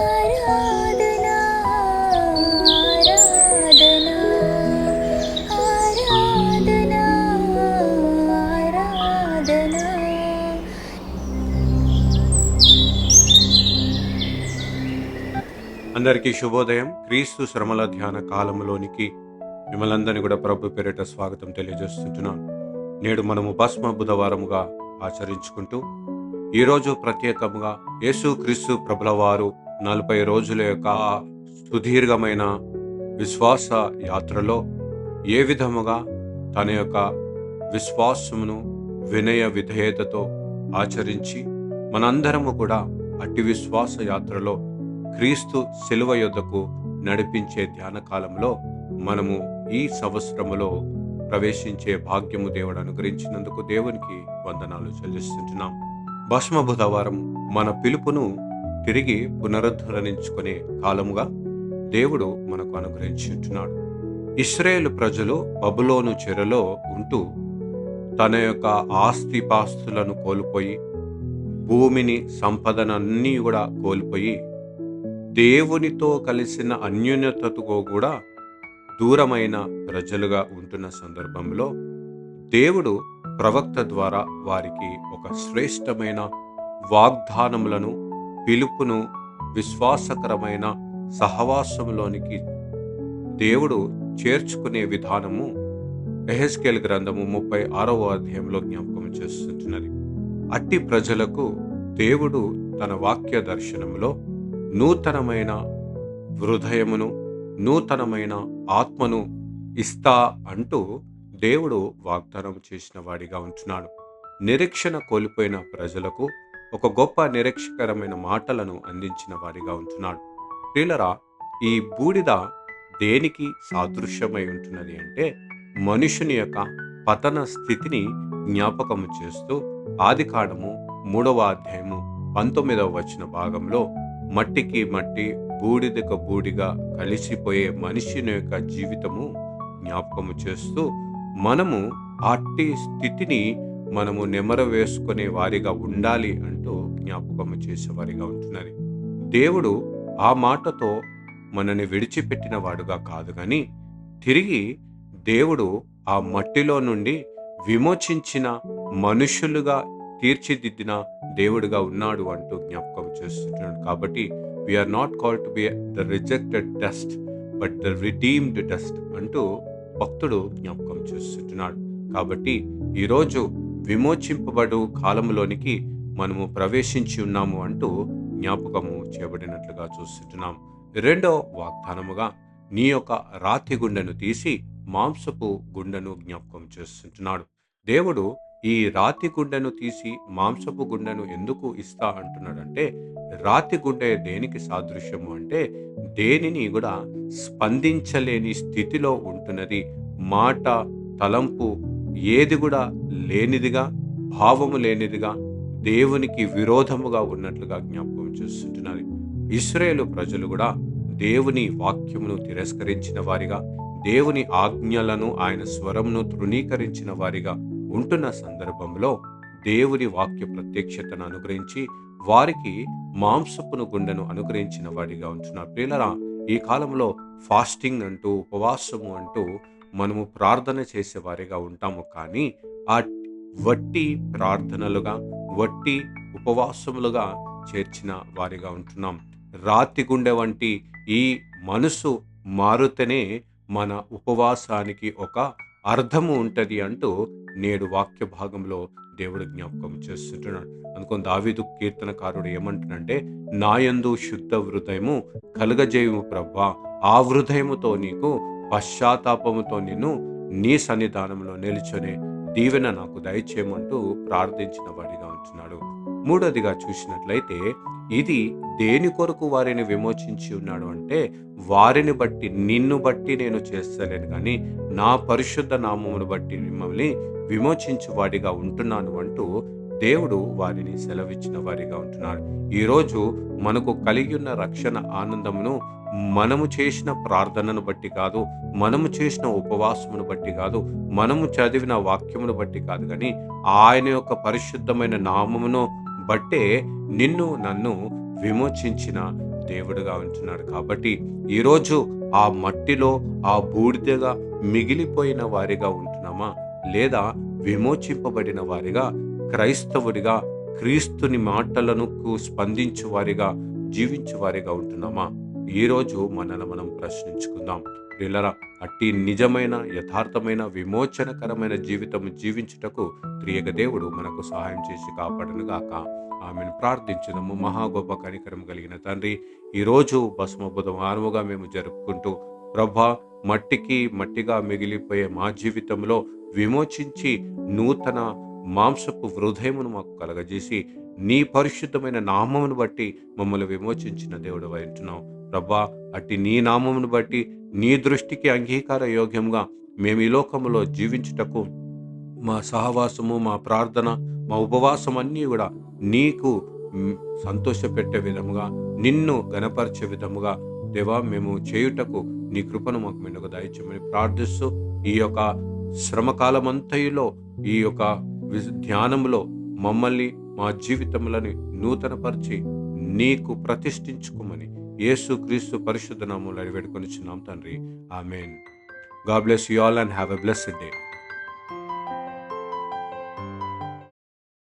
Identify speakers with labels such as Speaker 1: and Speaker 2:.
Speaker 1: ఆరాధనా ఆరాధనా ఆరాధనా ఆరాధనా.
Speaker 2: అందరికీ శుభోదయం. క్రీస్తు శ్రమల ధ్యాన కాలంలోనికి మిమ్మల్ందరినీ కూడా ప్రభు పేరిట స్వాగతం తెలియజేస్తుంటున్నాను. నేడు మనము భస్మ బుధవారముగా ఆచరించుకుంటూ ఈరోజు ప్రత్యేకంగా యేసు క్రీస్తు ప్రభుల వారు 40 రోజుల యొక్క సుదీర్ఘమైన విశ్వాస యాత్రలో ఏ విధముగా తన యొక్క విశ్వాసమును వినయ విధేయతతో ఆచరించి మనందరము కూడా అట్టి విశ్వాస యాత్రలో క్రీస్తు శిలువ యొద్దకు నడిపించే ధ్యాన కాలంలో మనము ఈ సంవత్సరములో ప్రవేశించే భాగ్యము దేవుడు అనుగ్రహించినందుకు దేవునికి వందనాలు చెల్లిస్తుంటున్నాం. భస్మ బుధవారం మన పిలుపును తిరిగి పునరుద్ధరించుకునే కాలముగా దేవుడు మనకు అనుగ్రహించుంటున్నాడు. ఇశ్రాయేలు ప్రజలు బబులోను చెరలో ఉంటూ తన యొక్క ఆస్తిపాస్తులను కోల్పోయి భూమిని సంపదనన్నీ కూడా కోల్పోయి దేవునితో కలిసిన అన్యోన్యతతో కూడా దూరమైన ప్రజలుగా ఉంటున్న సందర్భంలో దేవుడు ప్రవక్త ద్వారా వారికి ఒక శ్రేష్టమైన వాగ్దానములను, పిలుపును, విశ్వాసకరమైన సహవాసంలోనికి దేవుడు చేర్చుకునే విధానము యెహెజ్కేలు గ్రంథము 36వ అధ్యాయంలో జ్ఞాపకం చేస్తుంటున్నది. అట్టి ప్రజలకు దేవుడు తన వాక్య దర్శనములో నూతనమైన హృదయమును, నూతనమైన ఆత్మను ఇస్తా అంటూ దేవుడు వాగ్దానం చేసిన వాడిగా ఉంటున్నాడు. నిరీక్షణ కోల్పోయిన ప్రజలకు ఒక గొప్ప నిరీక్షకరమైన మాటలను అందించిన వాడిగా ఉంటున్నాడు. ప్రియులరా, ఈ బూడిద దేనికి సాదృశ్యమై ఉంటున్నది అంటే మనుషుని యొక్క పతన స్థితిని జ్ఞాపకము చేస్తూ ఆదికాండము 3వ అధ్యాయము 19వ వచన భాగంలో మట్టికి మట్టి, బూడిదకు బూడిగా కలిసిపోయే మనిషిని యొక్క జీవితము జ్ఞాపకము చేస్తూ మనము అట్టి స్థితిని మనము నెమర వేసుకునే వారిగా ఉండాలి అంటూ జ్ఞాపకము చేసేవారిగా ఉంటున్నది. దేవుడు ఆ మాటతో మనని విడిచిపెట్టిన వాడుగా కాదు కానీ తిరిగి దేవుడు ఆ మట్టిలో నుండి విమోచించిన మనుషులుగా తీర్చిదిద్దిన దేవుడిగా ఉన్నాడు అంటూ జ్ఞాపకం చేస్తున్నాడు. కాబట్టి we are not called to be the rejected dust but the redeemed dust అంటూ భక్తుడు జ్ఞాపకం చేస్తున్నాడు. కాబట్టి ఈరోజు విమోచింపబడు కాలంలోనికి మనము ప్రవేశించి ఉన్నాము అంటూ జ్ఞాపకము చేయబడినట్లుగా చూస్తున్నాం. రెండో వాగ్దానముగా నీ యొక్క రాతి గుండెను తీసి మాంసపు గుండెను జ్ఞాపకం చేస్తున్నాడు. దేవుడు ఈ రాతి గుండెను తీసి మాంసపు గుండెను ఎందుకు ఇస్తా అంటున్నాడంటే రాతి గుండె దేనికి సాదృశ్యము అంటే దేనిని కూడా స్పందించలేని స్థితిలో ఉంటున్నది. మాట, తలంపు ఏది కూడా లేనిదిగా, భావము లేనిదిగా, దేవునికి విరోధముగా ఉన్నట్లుగా జ్ఞాపకం చేస్తుంటున్నది. ఇశ్రాయేలు ప్రజలు కూడా దేవుని వాక్యమును తిరస్కరించిన వారిగా, దేవుని ఆజ్ఞలను, ఆయన స్వరమును తృణీకరించిన వారిగా ఉంటున్న సందర్భంలో దేవుని వాక్య ప్రత్యక్షతను అనుగ్రహించి వారికి మాంసపును గుండెను అనుగ్రహించిన వాడిగా ఉంటున్నారు. ప్రియులరా, ఈ కాలంలో ఫాస్టింగ్ అంటూ, ఉపవాసము అంటూ మనము ప్రార్థన చేసేవారిగా ఉంటాము. కానీ ఆ వట్టి ప్రార్థనలుగా, వట్టి ఉపవాసములుగా చేర్చిన వారిగా ఉంటున్నాం. రాతి గుండె వంటి ఈ మనసు మారుతనే మన ఉపవాసానికి ఒక అర్థము ఉంటుంది అంటూ నేడు వాక్య భాగంలో దేవుడు జ్ఞాపకం చేస్తుంటున్నాడు. అందుకని దావీదు కీర్తనకారుడు ఏమంటున్నాడంటే నాయందు శుద్ధ హృదయము కలుగజేయుము ప్రభా, ఆ హృదయముతో నీకు పశ్చాత్తాపముతో నిన్ను నీ సన్నిధానంలో నిలుచొని దీవెన నాకు దయచేయమంటూ ప్రార్థించిన వాడిగా ఉంటున్నాడు. మూడోదిగా చూసినట్లయితే ఇది దేని కొరకు వారిని విమోచించి ఉన్నాడు అంటే వారిని బట్టి, నిన్ను బట్టి నేను చేస్తలేను కానీ నా పరిశుద్ధ నామమును బట్టి మిమ్మల్ని విమోచించు వాడిగా ఉంటున్నాను అంటూ దేవుడు వారిని సెలవిచ్చిన వారిగా ఉంటున్నాడు. ఈరోజు మనకు కలిగి ఉన్న రక్షణ ఆనందమును మనము చేసిన ప్రార్థనను బట్టి కాదు, మనము చేసిన ఉపవాసమును బట్టి కాదు, మనము చదివిన వాక్యమును బట్టి కాదు, కానీ ఆయన యొక్క పరిశుద్ధమైన నామమును బట్టే నిన్ను నన్ను విమోచించిన దేవుడుగా ఉంటున్నాడు. కాబట్టి ఈరోజు ఆ మట్టిలో ఆ బూడిదగా మిగిలిపోయిన వారిగా ఉంటున్నామా, లేదా విమోచింపబడిన వారిగా, క్రైస్తవుడిగా, క్రీస్తుని మాటలను స్పందించు వారిగా, జీవించు వారిగా ఉంటున్నామా? ఈరోజు మనల్ని మనం ప్రశ్నించుకుందాం. ప్రియులారా, అట్టి నిజమైన, యథార్థమైన, విమోచనకరమైన జీవితం జీవించుటకు త్రియక దేవుడు మనకు సహాయం చేసి కాపాడను గాక. ఆమెను ప్రార్థించుదాము. మహా గొప్ప కనికరం కలిగిన తండ్రి, ఈరోజు భస్మ బుధవారముగా మేము జరుపుకుంటూ, ప్రభా, మట్టికి మట్టిగా మిగిలిపోయే మా జీవితంలో విమోచించి నూతన మాంసపు హృదయమును మాకు కలగజేసి నీ పరిశుద్ధమైన నామమును బట్టి మమ్మల్ని విమోచించిన దేవుడు అంటున్నావు ప్రభా. అట్టి నీ నామమును బట్టి నీ దృష్టికి అంగీకార యోగ్యంగా మేము ఈ లోకములో జీవించుటకు మా సహవాసము, మా ప్రార్థన, మా ఉపవాసం అన్నీ కూడా నీకు సంతోషపెట్టే విధముగా, నిన్ను గణపరిచే విధముగా దేవా మేము చేయుటకు నీ కృపను మాకు మెండుగా దయచేయమని ప్రార్థిస్తూ, ఈ యొక్క శ్రమకాలమంతయులో, ఈ యొక్క ధ్యానంలో మమ్మల్ని, మా జీవితములను నూతనపరిచి నీకు ప్రతిష్ఠించుకోమని యేసు క్రీస్తు పరిశుద్ధ నామములో వేడుకొనిచున్నాం తండ్రి. ఆమేన్. God bless you all and have a blessed day.